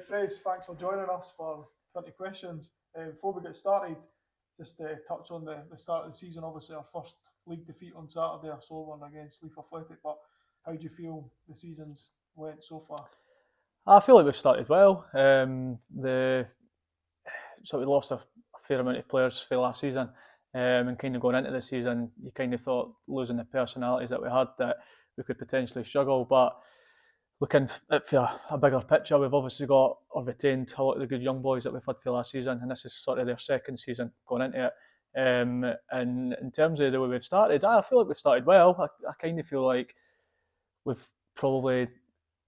Fraser, thanks for joining us for 20 questions. Before we get started, just touch on the start of the season. Obviously, our first league defeat on Saturday, a sore one against Leith Athletic. But how do you feel the season's went so far? I feel like we've started well. We lost a fair amount of players for last season, and kind of going into the season, you kind of thought losing the personalities that we had that we could potentially struggle. But looking at for a bigger picture, we've obviously got or retained a lot of the good young boys that we've had for last season, and this is sort of their second season going into it. And in terms of the way we've started, I feel like we've started well. I kind of feel like we've probably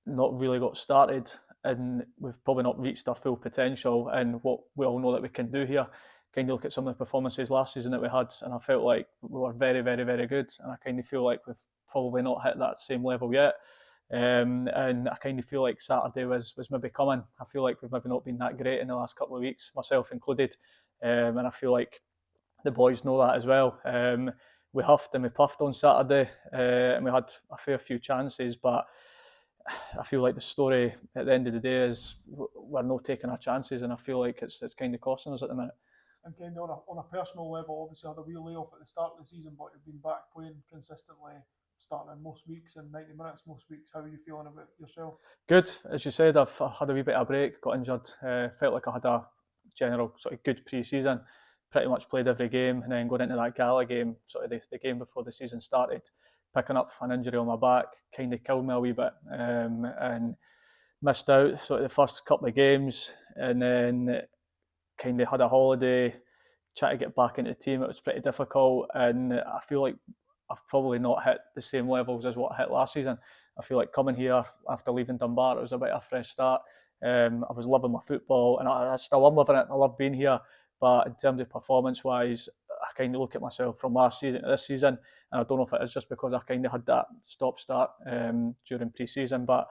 not really got started and we've probably not reached our full potential and what we all know that we can do here. Kind of look at some of the performances last season that we had, and I felt like we were very, very, very good, and I kind of feel like we've probably not hit that same level yet. And I kind of feel like Saturday was maybe coming. I feel like we've maybe not been that great in the last couple of weeks, myself included, and I feel like the boys know that as well. We huffed and we puffed on Saturday, and we had a fair few chances, but I feel like the story at the end of the day is we're not taking our chances, and I feel like it's kind of costing us at the minute. And kind of on a personal level, obviously had a wee layoff at the start of the season, but you've been back playing consistently, starting in most weeks and 90 minutes most weeks. How are you feeling about yourself? Good. As you said, I've had a wee bit of a break, got injured, felt like I had a general sort of good pre-season, pretty much played every game, and then going into that gala game, sort of the game before the season started, picking up an injury on my back kind of killed me a wee bit, and missed out sort of the first couple of games, and then kind of had a holiday, tried to get back into the team. It was pretty difficult, and I feel like I've probably not hit the same levels as what I hit last season. I feel like coming here after leaving Dunbar, it was a bit of a fresh start. I was loving my football, and I still am loving it. I love being here, but in terms of performance-wise, I kind of look at myself from last season to this season, and I don't know if it is just because I kind of had that stop-start during pre-season, but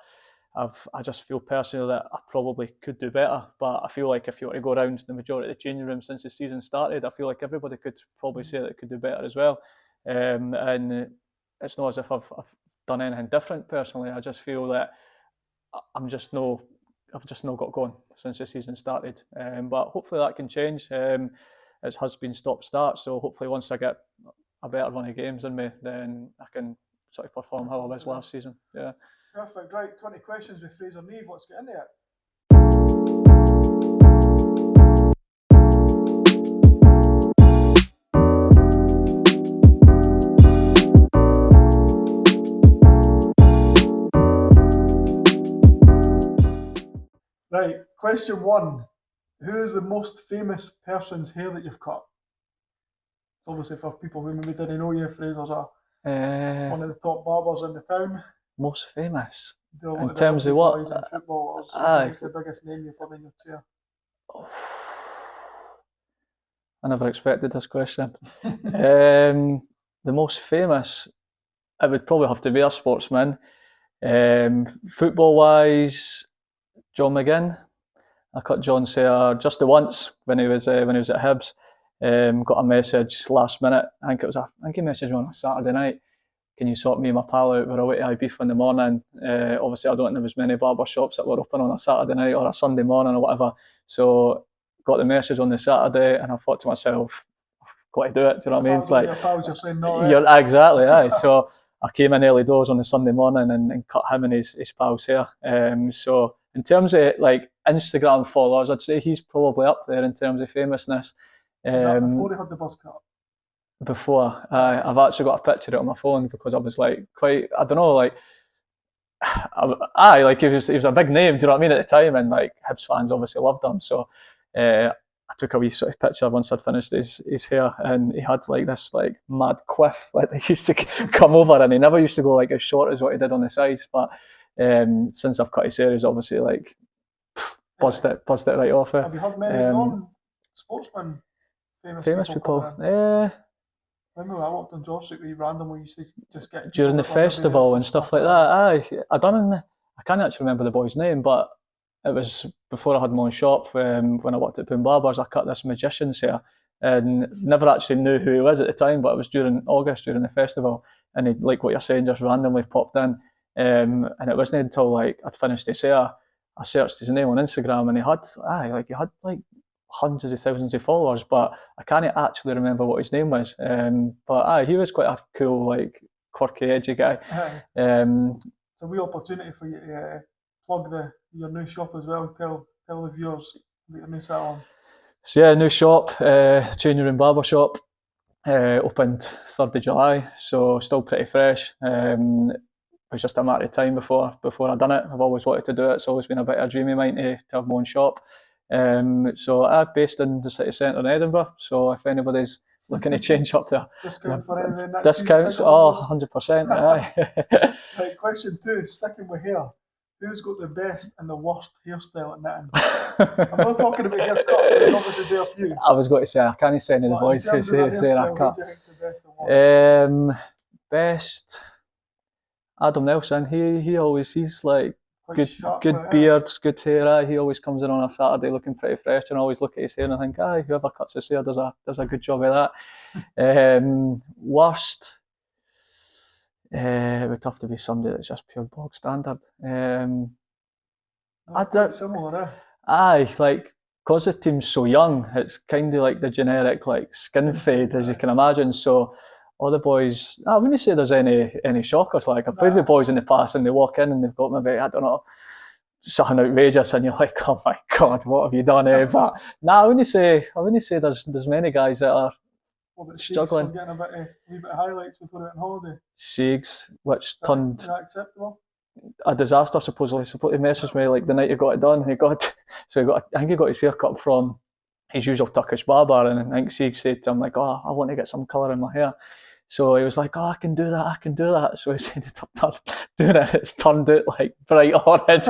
I just feel personally that I probably could do better. But I feel like if you were to go around the majority of the changing room since the season started, I feel like everybody could probably say that it could do better as well. And it's not as if I've done anything different personally. I just feel that I've just not got going since the season started. But hopefully that can change. It has been stop-start, so hopefully once I get a better run of games in me, then I can sort of perform how I was last season. Yeah. Perfect. Right, 20 questions with Fraser Neave. Let's get into it. Right, question one. Who is the most famous person's hair that you've cut? Obviously, for people who maybe didn't know you, Fraser's one of the top barbers in the town. Most famous? In terms of what? In football, who's the biggest name you've had in your chair? I never expected this question. The most famous, it would probably have to be a sportsman. Football-wise, John McGinn. I cut John's hair just the once when he was at Hibs. Got a message last minute. I think he messaged me on a Saturday night. Can you sort me and my pal out? We're away to Ibiza in the morning. Obviously, I don't think there was many barber shops that were open on a Saturday night or a Sunday morning or whatever. So got the message on the Saturday, and I thought to myself, I've got to do it. Do you know what I mean? Like your pals, you're saying no. Exactly, aye. So I came in early doors on the Sunday morning and cut him and his pal's hair. So in terms of like Instagram followers, I'd say he's probably up there in terms of famousness. Was that before he had the buzz cut? Before, I've actually got a picture of it on my phone because I was like quite, I don't know, like, he was a big name, do you know what I mean, at the time, and like Hibs fans obviously loved him, so I took a wee sort of picture once I'd finished his hair, and he had like this like mad quiff, like they used to come over, and he never used to go like as short as what he did on the sides, but since I've cut his hair, he's obviously like buzzed it right off it. Have you had many non-sportsmen famous people? Remember I worked on George Street, we randomly used to just get during the festival and stuff like that. I can't actually remember the boy's name, but it was before I had my own shop. When I worked at Boom Barbers, I cut this magician's hair, and never actually knew who he was at the time. But it was during August, during the festival, and he, like what you're saying, just randomly popped in. And it wasn't until like I'd finished his hair, I searched his name on Instagram and he had like hundreds of thousands of followers, but I can't actually remember what his name was. But he was quite a cool, like quirky, edgy guy. It's a wee opportunity for you to plug your new shop as well. Tell the viewers about your new salon. So yeah, new shop, changing room barber shop, opened 3rd of July, so still pretty fresh. It was just a matter of time before I done it. I've always wanted to do it. It's always been a bit of a dream of mine to have my own shop. So I'm based in the city centre in Edinburgh. So if anybody's looking to change up there, discount for anything. Discounts, 100%. Aye. Right, question 2, sticking with hair. Who's got the best and the worst hairstyle at knitting? I'm not talking about haircut, there's obviously there a few. I was going to say, I can't say any of the boys who say that cut. Who do you think's the best and worst? Best, Adam Nelson. He's like Quite sharp, good right, beards, good hair. He always comes in on a Saturday looking pretty fresh, and I always look at his hair and I think, whoever cuts his hair does a good job of that. Worst. It would have to be somebody that's just pure bog standard. Quite similar, eh? Aye, like, because the team's so young, it's kind of like the generic like skin fade, as you can imagine. So all the boys, I wouldn't say there's any shockers. Like, I've played with boys in the past and they walk in and they've got maybe, I don't know, something outrageous and you're like, oh my God, what have you done? But I wouldn't say there's many guys that are struggling. Getting a wee bit of highlights before it on holiday. Siegs, which turned... Is that acceptable? A disaster, supposedly. He messaged me like the night he got it done. I think he got his hair cut from his usual Turkish barber, and I think Sieg said to him like, "Oh, I want to get some colour in my hair." So he was like, "Oh, I can do that." So he ended up doing it. It's turned out like bright orange.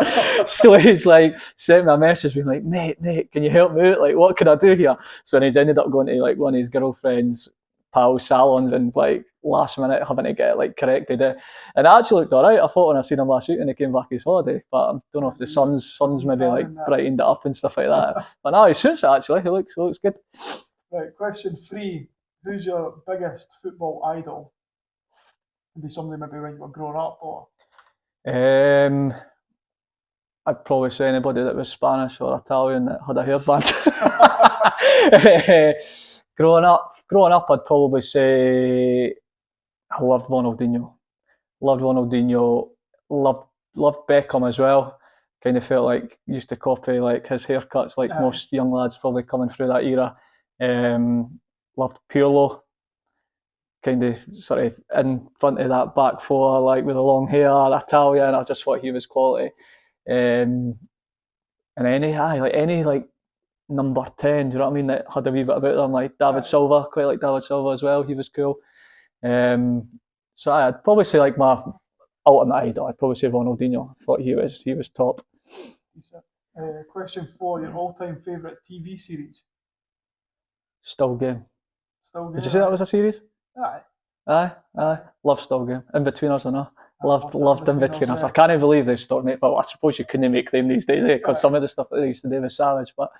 So he's like sent me a message being like, "Mate, can you help me out? Like, what can I do here?" So he's ended up going to like one of his girlfriend's pal salons and like last minute having to get it like corrected. And it actually looked alright. I thought when I seen him last week and he came back his holiday, but I don't know if the sun's maybe like brightened it up and stuff like that. But no, he suits it actually. He looks good. Right, question 3. Who's your biggest football idol? Could be somebody maybe when you were growing up, or I'd probably say anybody that was Spanish or Italian that had a hairband. Growing up, I'd probably say I loved Ronaldinho. Loved Beckham as well. Kind of felt like used to copy like his haircuts, like most young lads probably coming through that era. Loved Pirlo. Kind of sort of in front of that back four, like with the long hair, Italian. I just thought he was quality. And any number 10, do you know what I mean, that had a wee bit about them, like David Silva, quite like David Silva as well, he was cool. So I'd probably say like my ultimate idol, I'd probably say Ronaldinho. I thought he was top. Question 4, your all-time favourite TV series? Still Game. Did you say that was a series? Aye. Love Still Game. In-Betweeners, I know. Loved In-Betweeners. I can't believe they stopped it, but I suppose you couldn't make them these days, because some of the stuff that they used to do was savage, but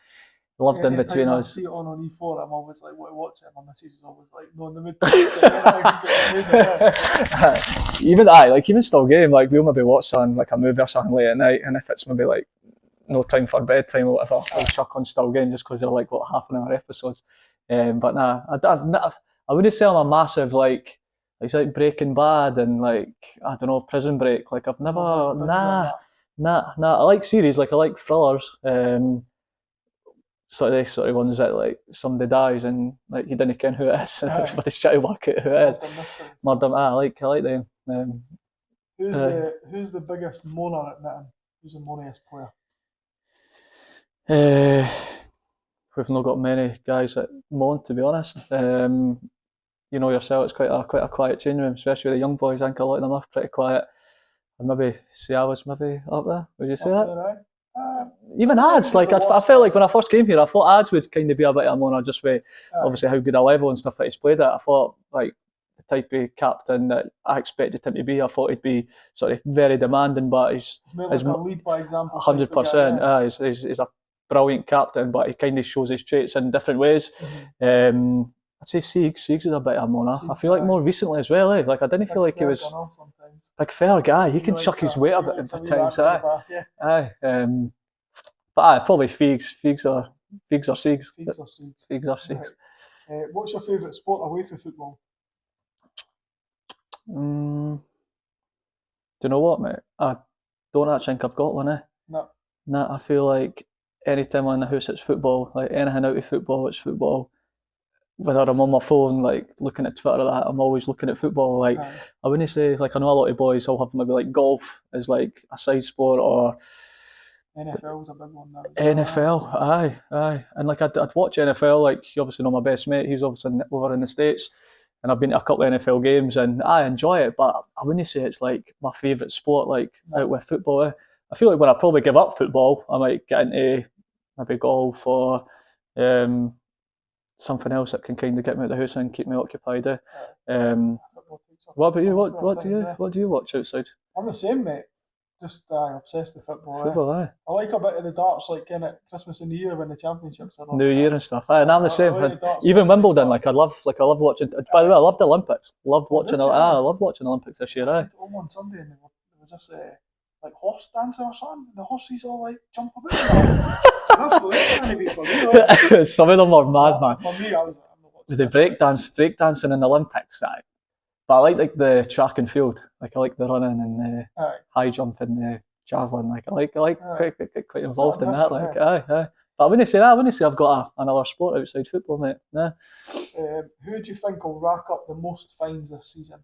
loved In-Betweeners. I see it on E4, I'm always like, what to watch it, and my season's always like, no, in the mid. Even Still Game, like we'll maybe watch something like a movie or something late at night, and if it's maybe like no time for bedtime or whatever, I'll chuck on Still Game just because they're like half an hour episodes. But I wouldn't say I'm a massive like it's like Breaking Bad and like I don't know Prison Break. Like I've never I like series, like I like thrillers. Sort of ones that like somebody dies and like you didn't ken who it is, but they try to work out who it is. Murder. I like them. Who's the biggest moaner at knitting? Who's the moaniest player? We've not got many guys that moan, to be honest. You know yourself, it's quite a quiet changing room, especially the young boys. I think a lot of them are pretty quiet. I'd maybe say I was maybe up there. Would you say that? Even ads, like I felt like when I first came here, I thought ads would kind of be a bit of a moaner just with obviously how good a level and stuff that he's played at. I thought like the type of captain that I expected him to be. I thought he'd be sort of very demanding, but he's like a lead by example. 100%. He's a brilliant captain, but he kind of shows his traits in different ways. I'd say Siegs is a bit of a moaner. I feel like more recently as well. Like I didn't feel like he was big fair guy. He can chuck his weight a bit at times. But probably Figs or Siegs. Figs or seeds? Figs or Siegs. Right. What's your favourite sport away from football? Do you know what, mate? I don't actually think I've got one, eh? No. Nah, I feel like anytime I'm in the house it's football. Like anything out of football, it's football. Whether I'm on my phone, like looking at Twitter or that, I'm always looking at football. Like I wouldn't say, like I know a lot of boys will have maybe like golf as like a side sport, or NFL's a big one now. NFL, aye. And like I'd watch NFL, like you obviously know my best mate, he's obviously over in the States, and I've been to a couple of NFL games and I enjoy it, but I wouldn't say it's like my favourite sport, like out with football. I feel like when I probably give up football, I might get into maybe golf or something else that can kind of get me out of the house and keep me occupied. What about you? What do you watch outside? I'm the same, mate. Just obsessed with football. Football, aye. I like a bit of the darts, like in it Christmas and New Year when the championships are on. New Year and stuff. Aye, and I'm the same. Like Even Wimbledon, like I love watching. By the way, I loved the Olympics. Loved watching. I loved watching the Olympics this year. Aye. Home on Sunday, and there was this like horse dancing or something. The horses all like jump about. Some of them are mad, man. For me, I was. The breakdancing in the Olympics, aye. But I like the track and field. Like I like the running and the high jump and the javelin. Like I like quite involved in that. Like aye. But I wouldn't say I've got another sport outside football, mate. Nah. Who do you think will rack up the most fines this season?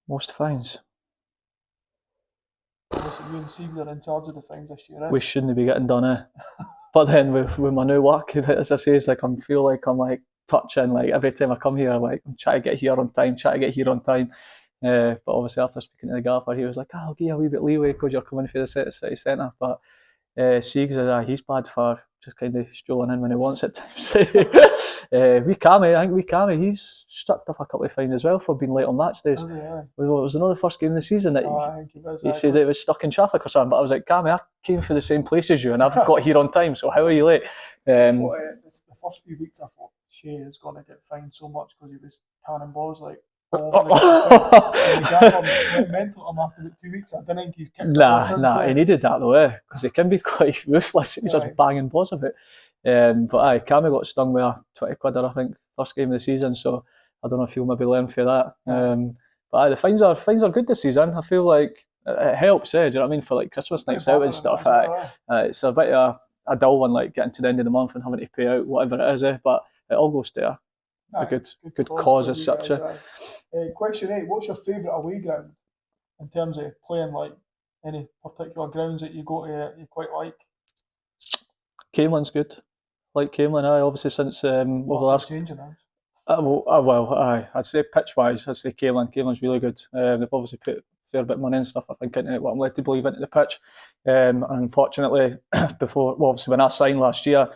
Most fines. Obviously, you and Siegs are in charge of the fines this year. We shouldn't be getting done, eh? But then with my new work, as I say, it's like I feel like I'm like touching, like every time I come here, like I'm trying to get here on time. But obviously after speaking to the gaffer, he was like, I'll give you a wee bit leeway because you're coming for the city centre. But Siegs, he's bad for just kind of strolling in when he wants at times. I think Cammy, he's stuck up a couple of fines as well for being late on match days. Was another first game of the season that he said it was stuck in traffic or something. But I was like, Cammy, I came for the same place as you and I've got here on time, so how are you late? The first few weeks I thought Shea is going to get fined so much because he was canning balls like all over the game. Mental him after 2 weeks. I don't think he's kicked he needed that though, because he can be quite ruthless. He's just banging balls a bit. But aye, Cammy got stung with a 20 quidder, I think, first game of the season, so I don't know if he'll maybe learn for that. But aye, the fines are good this season. I feel like it helps, do you know what I mean, for like Christmas nights out and stuff. It's a bit of a dull one, like getting to the end of the month and having to pay out whatever it is, but it all goes to a good cause as such. Question 8, what's your favourite away ground in terms of playing, like any particular grounds that you go to you quite like? Camelon's good. Like Camelon, obviously since over the last... changing now. I'd say pitch-wise, I'd say Camelon. Camelon's really good. They've obviously put a fair bit of money and stuff, I think, into what I'm led to believe, into the pitch. And unfortunately, obviously when I signed last year,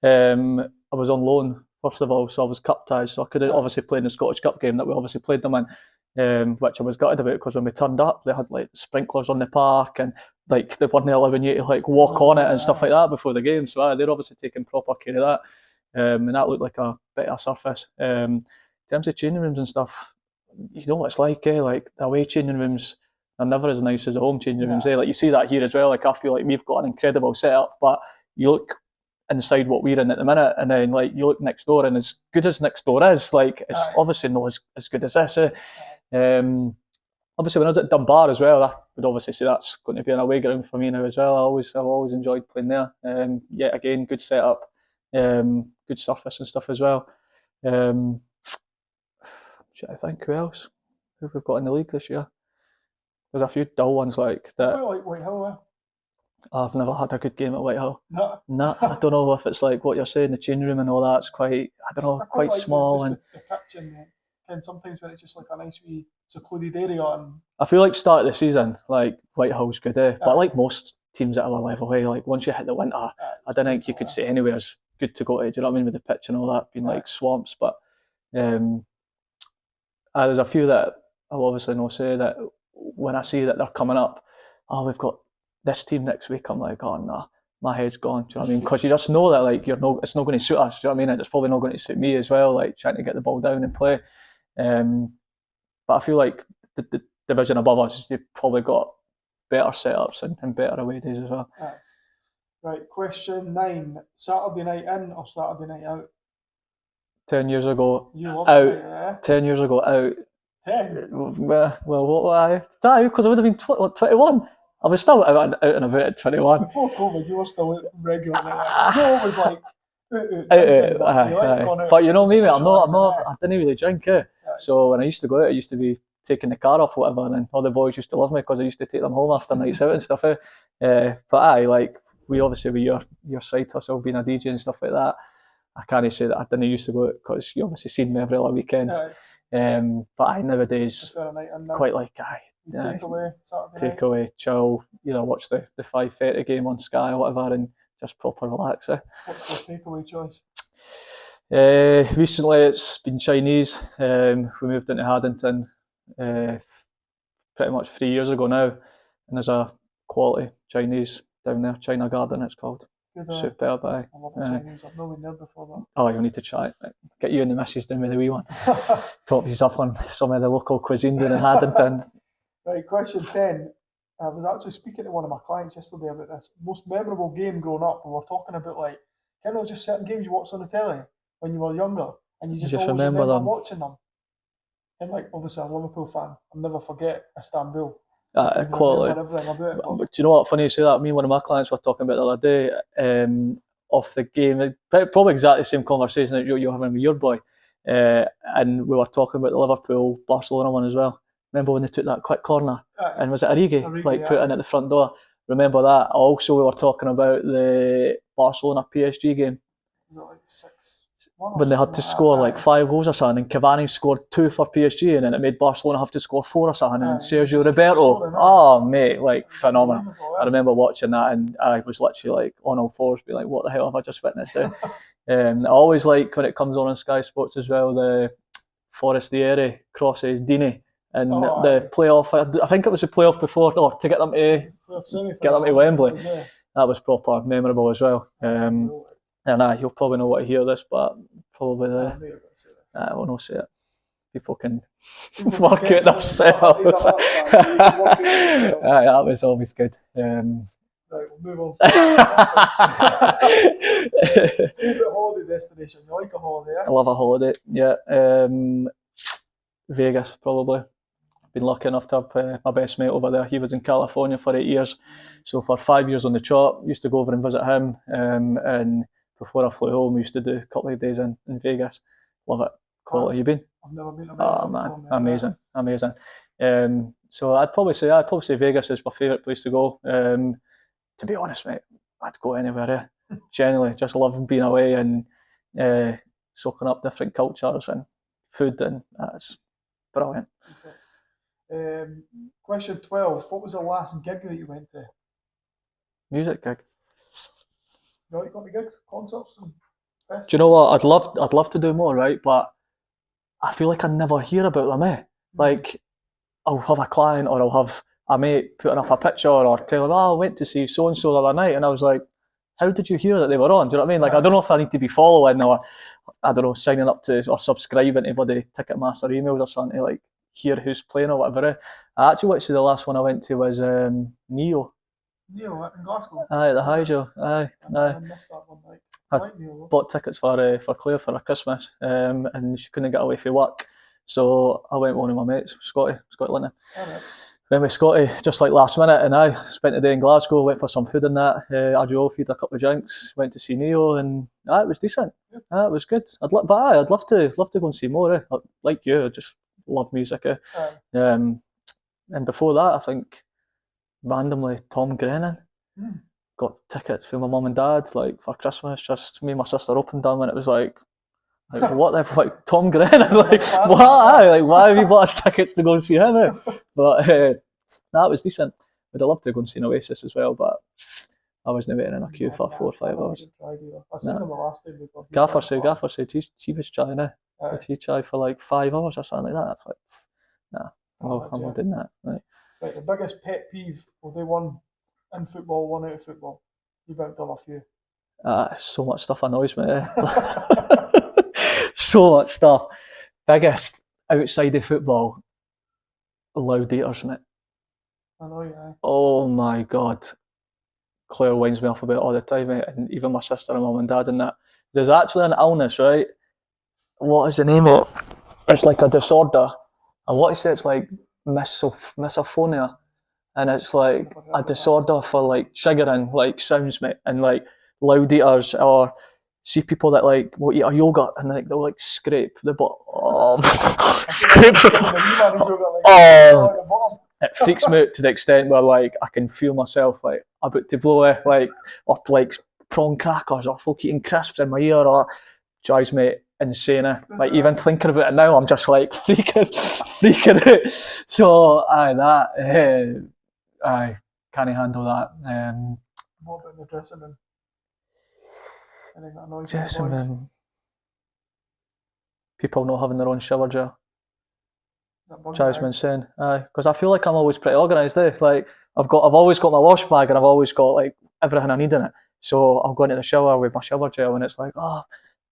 I was on loan, first of all, so I was cup-ties, so I could have obviously played in the Scottish Cup game that we obviously played them in, which I was gutted about because when we turned up, they had like sprinklers on the park and like they weren't allowing you to like walk on it and stuff like that before the game. So they're obviously taking proper care of that. And that looked like a better surface. In terms of changing rooms and stuff, you know what it's like, like the away changing rooms are never as nice as the home changing rooms. Like you see that here as well. Like I feel like we've got an incredible setup, but you look inside what we're in at the minute, and then like you look next door, and as good as next door is, like it's obviously not as good as this. Obviously, when I was at Dunbar as well, I would obviously say that's going to be an away ground for me now as well. I've always enjoyed playing there. Yet again, good setup, good surface and stuff as well. I think who else? Who we've got in the league this year? There's a few dull ones like that. I like Whitehill. I've never had a good game at Whitehill. No. I don't know if it's like what you're saying, the change room and all that's quite, quite like small. The pitch and sometimes when it's just like a nice wee secluded area. And I feel like start of the season, like Whitehill's good, but like most teams at our level, like once you hit the winter, I don't think you could say anywhere's good to go to. Do you know what I mean, with the pitch and all that being like swamps? But there's a few that I'll obviously not say that when I see that they're coming up, we've got this team next week, I'm like, oh no, my head's gone. Do you know what I mean? Because you just know that like it's not going to suit us. Do you know what I mean? And it's probably not going to suit me as well. Like trying to get the ball down and play. But I feel like the division above us, you've probably got better setups and better away days as well. Right, question 9. Saturday night in or Saturday night out? 10 years ago, You love out. it, yeah? 10 years ago, out. 10? Well, what? Because I would have been 21. I was still out and about at 21. Before COVID, you were still regular night out. You know, it was like, drinking, but you like going out. But you know me, mate, I I didn't really drink, So when I used to go out, I used to be taking the car off, whatever, and all the boys used to love me because I used to take them home after nights out and stuff. But like, we obviously, with your side hustle, being a DJ and stuff like that, I can't say that I didn't used to go out because you obviously seen me every other weekend. But nowadays, quite like, take away, chill, watch the 5:30 game on Sky or whatever, and just proper relax. What's the takeaway choice? Recently, it's been Chinese. We moved into Haddington pretty much 3 years ago now, and there's a quality Chinese down there, China Garden it's called. Superb, I love Chinese. I've never been there before that. Oh, you'll need to try it. Get you and the missus down with the wee one. Top you up on some of the local cuisine down in Haddington. Right, question 10. I was actually speaking to one of my clients yesterday about this. Most memorable game growing up, and we're talking about like, just certain games you watched on the telly when you were younger, and you just always remember them. Watching them. And like, obviously, I'm a Liverpool fan. I'll never forget Istanbul. Quality. Do you know what? Funny you say that. Me and one of my clients were talking about the other day off the game. Probably exactly the same conversation that you're having with your boy. And we were talking about the Liverpool Barcelona one as well. Remember when they took that quick corner? And was it Origi put in at the front door? Remember that? Also, we were talking about the Barcelona PSG game. Was it like 6? When they had to score like 5 goals or something, and Cavani scored 2 for PSG, and then it made Barcelona have to score 4 or something, and Sergio Roberto, mate, like phenomenal. I remember watching that, and I was literally like on all fours, being like, what the hell have I just witnessed? I always like when it comes on Sky Sports as well, the Forestieri crosses Dini, and the playoff. I think it was the playoff before, to get them to Wembley. That was proper memorable as well. And you'll probably know what to hear this, but probably I will not say it. People can work it themselves. That was always good. Right, we'll move on. Favourite holiday destination? You like a holiday? I love a holiday, yeah. Vegas, probably. Been lucky enough to have my best mate over there. He was in California for 8 years. So for 5 years on the chart, used to go over and visit him. And before I flew home, we used to do a couple of days in Vegas. Love it. Quality. You been? I've never been to Vegas. Oh man, amazing. So I'd probably say Vegas is my favourite place to go. To be honest, mate, I'd go anywhere. Generally, just love being away and soaking up different cultures and food, and that's brilliant. Question 12. What was the last gig that you went to? Music gig. You like going to gigs, concerts, and festivals? Do you know what? I'd love to do more, right? But I feel like I never hear about them. Like, I'll have a client or I'll have a mate putting up a picture or tell them, I went to see so and so the other night, and I was like, how did you hear that they were on? Do you know what I mean? Like, I don't know if I need to be following or I don't know, signing up to or subscribing to the Ticketmaster emails or something to like hear who's playing or whatever. I actually went to the last one I went to was Neo. Neo in Glasgow. Aye, the Hydro. Aye. I missed that one. I like Neo. Bought tickets for Claire for her Christmas, and she couldn't get away from work, so I went with one of my mates, Scotty Linton. Went with Scotty just like last minute, and I spent the day in Glasgow. Went for some food and that. Feed a couple of drinks. Went to see Neo, and it was decent. It was good. I'd love to go and see more. Like you, I just love music. And before that, I think randomly Tom Grennan got tickets for my mum and dad like for Christmas. Just me and my sister opened them, and it was like what the like Tom Grennan, like what? Like why have you bought us tickets to go and see him? But that was decent. I'd love to go and see an Oasis as well, but I wasn't waiting in a queue for 4 or 5 hours. I seen them the last time they got. Gaffer said he was trying it. He tried for like 5 hours or something like that. Like, I'm not doing that. Right, the biggest pet peeve, well, they won in football, one out of football. You've got to have a few. So much stuff annoys me. So much stuff. Biggest outside of football, Loud eaters, mate. I know, yeah. Oh my God. Claire winds me off about it all the time, mate, and even my sister and mum and dad and that. There's actually an illness, right? What is the name of it? It's like a disorder. I want to say it's like misophonia. And it's like a disorder for like triggering like sounds, mate, and like loud eaters, or see people that like will eat a yogurt and like they'll like scrape the bottom, scrape the oh, it freaks me out to the extent where like I can feel myself like about to blow it, like, or like prawn crackers or folk eating crisps in my ear, or drives me insane. Like even thinking about it now, I'm just like freaking out. So I can't handle that. What about the dressing room? Anything that annoys Dressing the boys? room. People not having their own shower gel. That bug Drives bag? me insane. Because I feel like I'm always pretty organised. Like I've always got my wash bag and I've always got like everything I need in it. So I'll go into the shower with my shower gel and it's like, oh,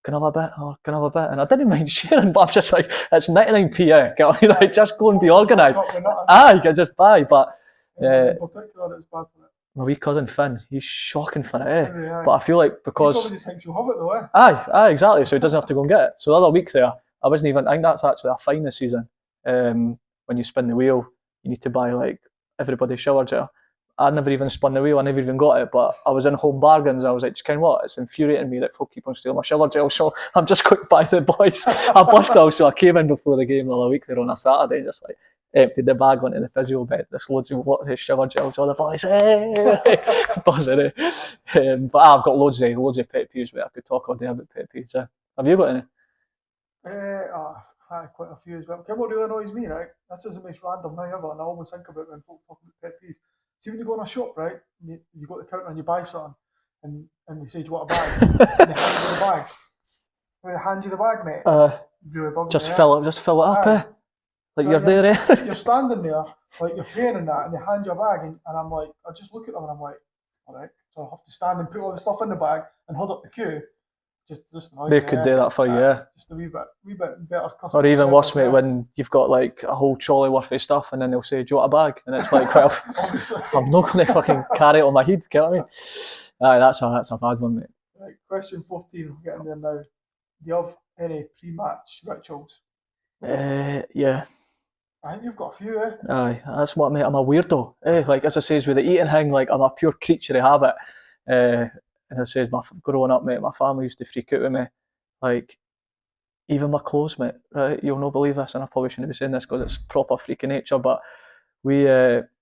can I have a bit? Or can I have a bit? And I didn't mind sharing, but I'm just like, it's 99p. Like, just go and be organised. You can just buy. But in particular, it's bad for it. my wee cousin Finn, he's shocking for it, Is he, aye? But I feel like because He probably just thinks you'll have it though, eh? Aye, exactly. So he doesn't have to go and get it. So the other week there, I wasn't even. I think that's actually a fine this season. When you spin the wheel, you need to buy like everybody's shower gel. I never even spun the wheel. I never even got it. But I was in Home Bargains. I was like, kind of what? It's infuriating me that folk keep on stealing my shower gel. So I'm just going to buy the boys a bottle. So I came in before the game the other week there on a Saturday, just like emptied the bag onto the physio bed. There's loads of what shower gels. All the boys, buzzing it. But I've got loads of pet peeves. Where I could talk all day about pet peeves. Have you got any? Quite a few as well. What really annoys me, right? This is the most random thing ever, and I always think about when folk talk about pet peeves. See, when you go in a shop, right, and you go to the counter and you buy something, and they say, do you want a bag? And they hand you the bag. When they hand you the bag, mate, really bugs just me, fill it up, eh? Like so you're there, You're standing there, like you're paying in that, and they hand you a bag, and I'm like, I just look at them and I'm like, all right, so I have to stand and put all the stuff in the bag and hold up the queue. Just they could do that for you, yeah. Just a wee bit better customer. Or even worse, mate, when you've got like a whole trolley worth of stuff, and then they'll say, "Do you want a bag?" And it's like, well, I'm not going to fucking carry it on my head. Get what I mean? Aye, that's a bad one, mate. Right, question 14. We're getting there now. Do you have any pre-match rituals? Yeah. I think you've got a few, eh? Aye, that's what, mate. I'm a weirdo. Like as I says with the eating thing, like I'm a pure creature of habit. And as I says, growing up, mate, my family used to freak out with me. Like, even my clothes, mate, right? You'll not believe this, and I probably shouldn't be saying this because it's proper freaking nature, but we,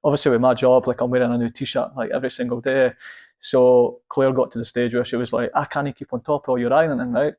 obviously with my job, like I'm wearing a new t-shirt like every single day. So Claire got to the stage where she was like, I can't keep on top of all your ironing, right?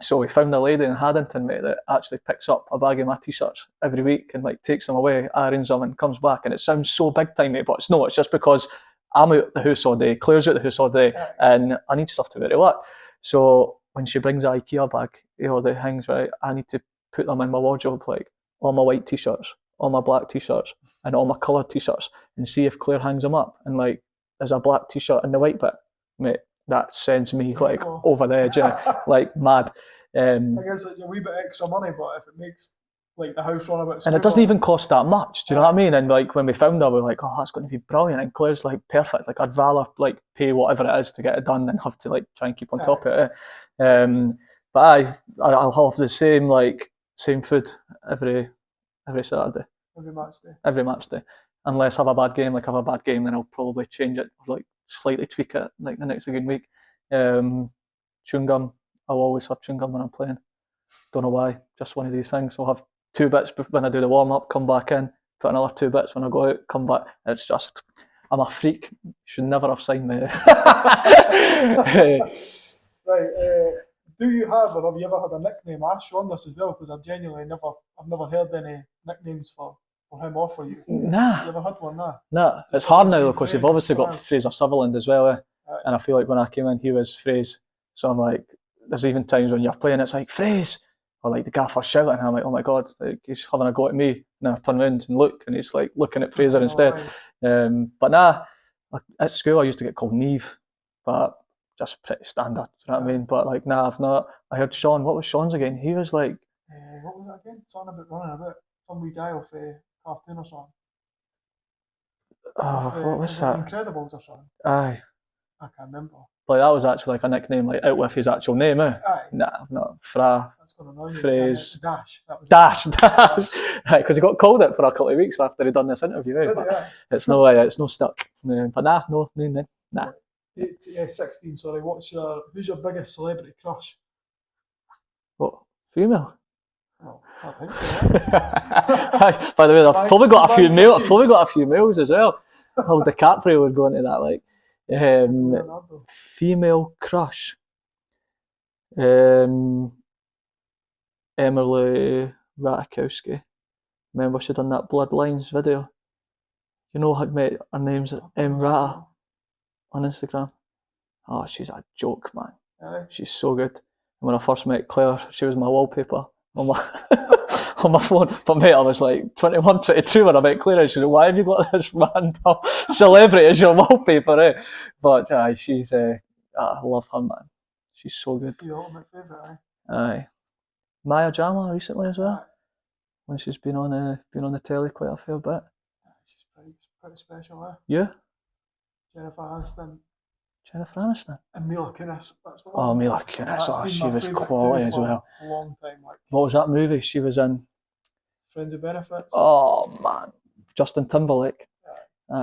So we found a lady in Haddington, mate, that actually picks up a bag of my t-shirts every week and like takes them away, irons them and comes back. And it sounds so big time, mate, but it's not. It's just because I'm out the house all day, Claire's out the house all day, and I need stuff to wear to work. So when she brings an IKEA bag, the things, right, I need to put them in my wardrobe, like all my white t-shirts, all my black t-shirts, and all my coloured t-shirts, and see if Claire hangs them up. And like, there's a black t-shirt in the white bit, mate. That sends me like over the edge, like mad. I guess it's a wee bit extra money, but if it makes like the house run a bit smoother. And it doesn't even cost that much, do you know what I mean? And like when we found her, we were like, oh, that's going to be brilliant. And Claire's like, perfect. Like I'd rather like pay whatever it is to get it done than have to like try and keep on top of it. But I'll have the same food every Saturday. Every match day. Unless I have a bad game, then I'll probably change it, like slightly tweak it, like the next good week. Chewing gum, I'll always have chewing gum when I'm playing. Don't know why, just one of these things. I'll have 2 bits when I do the warm up, come back in, put another 2 bits when I go out, come back. It's just, I'm a freak. Should never have signed me. Right. Do you have, or have you ever had a nickname? I asked you on this as well because I've never heard any nicknames for him or for you. Nah. You ever had one? Nah. It's hard now though because you've obviously got Fraser Sutherland as well, and I feel like when I came in, he was Fraser. So I'm like, there's even times when you're playing, it's like Fraser, or like the gaffer shouting, and I'm like, oh my god, like he's having a go at me. And I turn around and look, and he's like looking at Fraser instead. But nah, at school I used to get called Neave, but just pretty standard. Do you know what I mean? But like, nah, I've not. I heard Sean. What was Sean's again? He was like, what was that again? Something about running a bit. Some wee guy off cartoon or something. What was Is it that? Incredibles or something? Aye. I can't remember. Like that was actually like a nickname, like out with his actual name, eh? Aye. Nah, not Fra. That's going to annoy you. Phrase. Dash. That was Dash. Because he got called it for a couple of weeks after he'd done this interview, eh? But it's no stuck. But nah. 16, sorry. Who's your biggest celebrity crush? What? Female? Well, I think so. By the way, I've probably got a few males as well. Oh, DiCaprio would go into that, like. Female crush. Emily Ratajkowski. Remember she done that Bloodlines video? You know her name's Rata on Instagram. Oh, she's a joke, man. She's so good. And when I first met Claire, she was my wallpaper on my on my phone. But mate, I was like 21, 22 when I met Claire, and she said, "Why have you got this random celebrity as your wallpaper?" Eh? But she's I love her, man. She's so good. She's the ultimate favourite, Aye. Maya Jama recently as well. When she's been on the telly quite a fair bit. She's pretty special, eh? Yeah. Jennifer Aniston. And Mila Kunis. Mila Kunis. She was quality as well. A long time. What was that movie she was in? Friends with Benefits. Oh man, Justin Timberlake.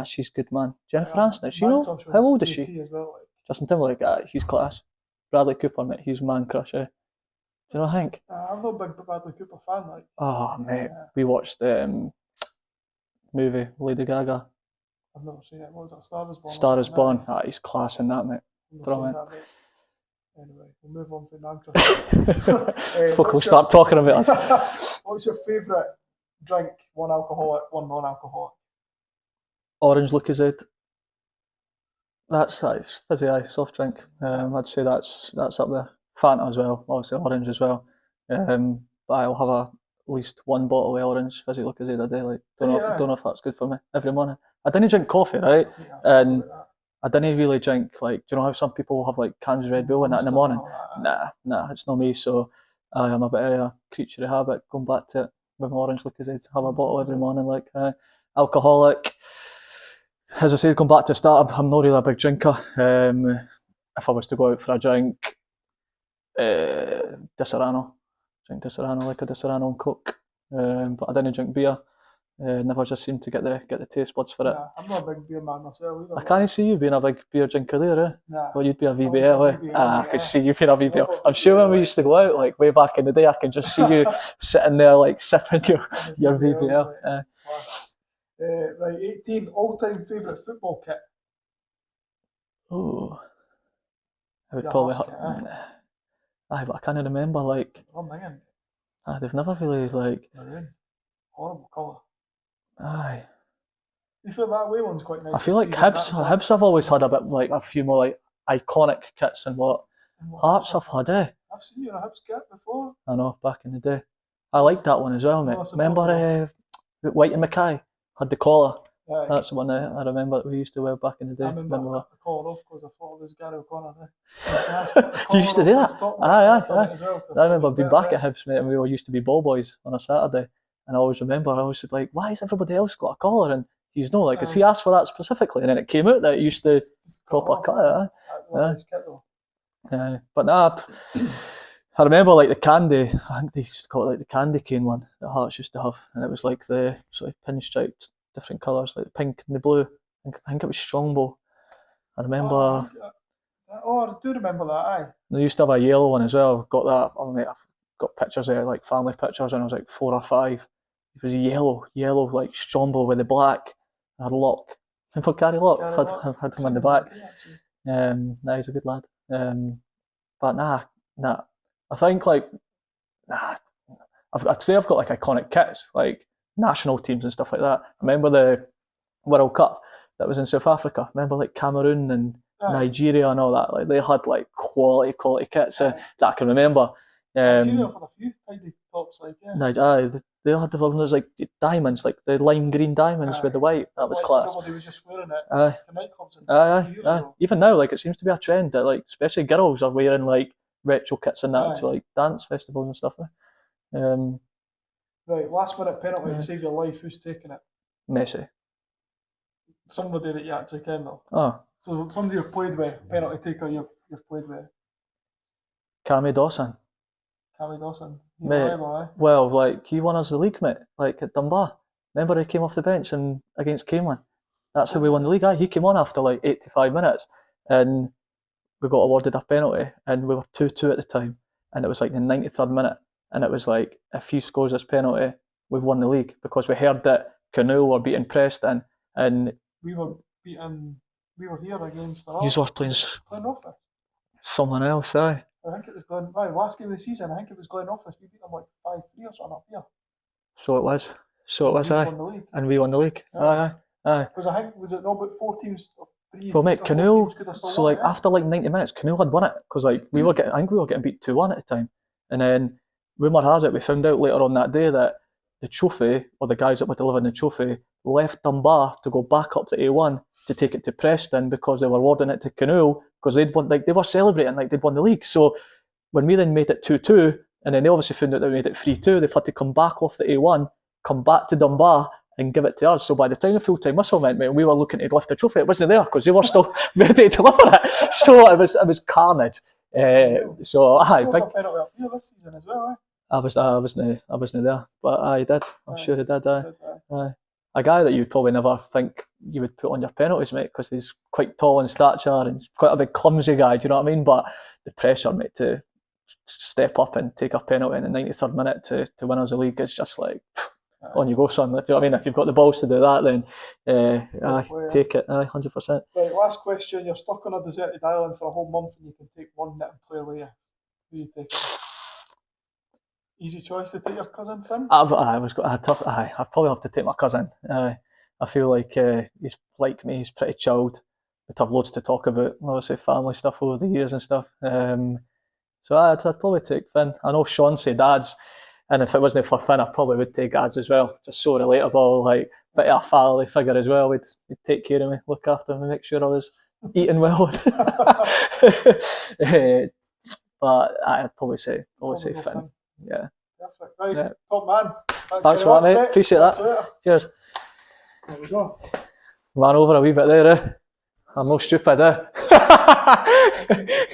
She's good, man. Jennifer Aniston. She know how old is she? As well, like. Justin Timberlake. He's class. Bradley Cooper, mate. He's man crush. Eh? Do you know Hank? I'm not a big Bradley Cooper fan. Like. Oh mate, we watched the movie Lady Gaga. I've never seen it. What was that? Star is Born. Star is Born. He's class in that, mate. Brilliant. Anyway, we'll move on from Nancross. We'll start talking about us. What's your favourite drink? One alcoholic, one non-alcoholic. Orange Lucozade. That's fizzy soft drink. I'd say that's up there. Fanta as well, obviously orange as well. But I'll have at least one bottle of orange fizzy Lucozade a day. Like don't know if that's good for me every morning. I didn't drink coffee, right? And I didn't really drink, like, do you know how some people have like cans of Red Bull and that in the morning? Nah, it's not me. So I'm a bit of a creature of habit, going back to it with my orange Lucozade. Have a bottle every morning, like alcoholic. As I said, going back to the start, I'm not really a big drinker. If I was to go out for a drink, Disaronno. Drink Disaronno, like a Disaronno and Coke. But I didn't drink beer. Never just seemed to get the taste buds for it. I'm not a big beer man myself either. I can't see you being a big beer drinker there, eh? Nah. Well, you'd be a VBL, eh? I could see you being a VBL. I'm sure when we used to go out, like way back in the day, I can just see you sitting there, like sipping your VBL. Right, 18, all-time favourite football kit. Oh, I would probably have. But I can't remember. Like, man. They've never really like. Maroon, horrible colour. Aye. You feel that way one's quite nice. I feel like Hibs have always had a few more like iconic kits than what Hearts have had, eh? I've seen you in a Hibs kit before. I know, back in the day. I liked that one as well, mate. Remember White and Mackay had the collar? Aye. That's the one I remember that we used to wear back in the day. I remember the collar off because I thought it was Gary O'Connor. You used to do that? Aye. I remember being back at Hibs, mate, and we all used to be ball boys on a Saturday. And I always remember, I always said, like, why has everybody else got a collar? And he's no, like, he asked for that specifically. And then it came out that it used to proper cut it. But nah, I remember, like, the candy, I think they used to call it, like, the candy cane one that Hearts used to have. And it was, like, the sort of pinstriped, different colours, like the pink and the blue. I think it was Strongbow. I remember... I do remember that, aye. They used to have a yellow one as well. Got that, I've got pictures there, like family pictures when I was like 4 or 5. It was yellow, like Strombo with the black. I had Locke. Remember Gary Locke? Had him in the back. He's a good lad. But nah. I think like, I'd say I've got like iconic kits, like national teams and stuff like that. I remember the World Cup that was in South Africa. I remember like Cameroon and Nigeria and all that. Like they had like quality kits that I can remember. Nigeria for a few tidy tops, like they had the one that was like diamonds, like the lime green diamonds with the white. That was class. Everybody was just wearing it to nightclubs and years ago. Even now, like it seems to be a trend that like especially girls are wearing like retro kits and that to like dance festivals and stuff. Right, last minute penalty Yeah. to save your life. Who's taking it? Messi. Somebody that you actually can though. Oh, So somebody you've played with, penalty taker you've played with. Cammy Dawson. Cammy Dawson. Mate, well, like, he won us the league, mate, like at Dunbar. Remember he came off the bench and against Camelin? That's how we won the league. He came on after like 85 minutes and we got awarded a penalty and we were 2-2 at the time and it was like the 93rd minute and it was like, if he scores this penalty, we've won the league because we heard that Canoe were beating Preston and we were here against you were playing Glenoffice. Someone else, aye. I think it was last game of the season, I think it was Glenoffice. We beat them like 5-3 or something up here. So it was, aye. And we won the league. Yeah. Aye. Because I think, was it not about 4 teams? Well, mate, Canoe, so like after like 90 minutes, Canoe had won it because like I think we were getting beat 2-1 at the time. And then rumour has it, we found out later on that day that the trophy, or the guys that were delivering the trophy, left Dunbar to go back up to A1 to take it to Preston because they were awarding it to Canoe because they'd won, like they were celebrating like they'd won the league. So when we then made it 2-2, and then they obviously found out that we made it 3-2, they've had to come back off the A1, come back to Dunbar and give it to us. So by the time the full-time whistle went, mate, we were looking to lift the trophy. It wasn't there because they were still ready to deliver it. So it was carnage. So aye, big. This season as well, eh? I wasn't there, but I did. I'm sure he did. Aye. A guy that you'd probably never think you would put on your penalties, mate, because he's quite tall in stature and he's quite a big clumsy guy. Do you know what I mean? But the pressure, mate, to step up and take a penalty in the 93rd minute to win us the league is just like, on you go, son. Do you know what I mean? If you've got the balls to do that, then take it. 100%. Right, last question. You're stuck on a deserted island for a whole month and you can take one knitting player with you. Who you take? Easy choice to take your cousin, Finn? I'd probably have to take my cousin. I feel like he's like me, he's pretty chilled. We'd have loads to talk about, obviously family stuff over the years and stuff. So I'd probably take Finn. I know Sean said Ads, and if it wasn't for Finn, I probably would take Ads as well. Just so relatable, like bit of a family figure as well. He'd take care of me, look after me, make sure I was eating well. But I'd probably say Finn. Yeah. Perfect. Right. Yeah. Top man. Thanks for that, mate. Appreciate that. Cheers. There we go. Ran over a wee bit there, eh? I'm no stupid, eh?